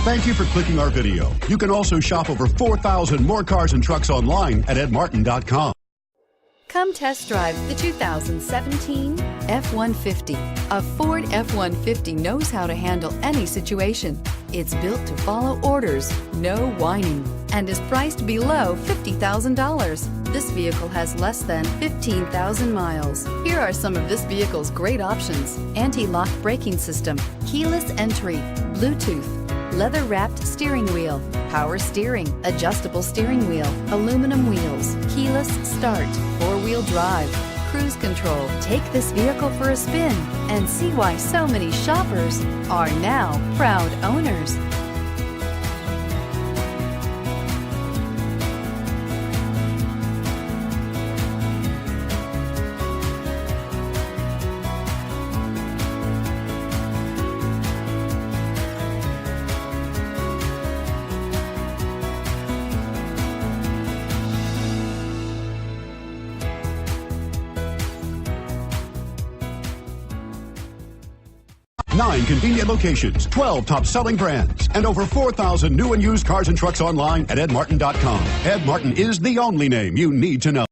Thank you for clicking our video. You can also shop over 4,000 more cars and trucks online at edmartin.com. Come test drive the 2017 F-150. A Ford F-150 knows how to handle any situation. It's built to follow orders, no whining, and is priced below $50,000. This vehicle has less than 15,000 miles. Here are some of this vehicle's great options: anti-lock braking system, keyless entry, Bluetooth, leather-wrapped steering wheel, power steering, adjustable steering wheel, aluminum wheels, keyless start, four-wheel drive, cruise control. Take this vehicle for a spin and see why so many shoppers are now proud owners. Nine convenient locations, 12 top-selling brands, and over 4,000 new and used cars and trucks online at edmartin.com. Ed Martin is the only name you need to know.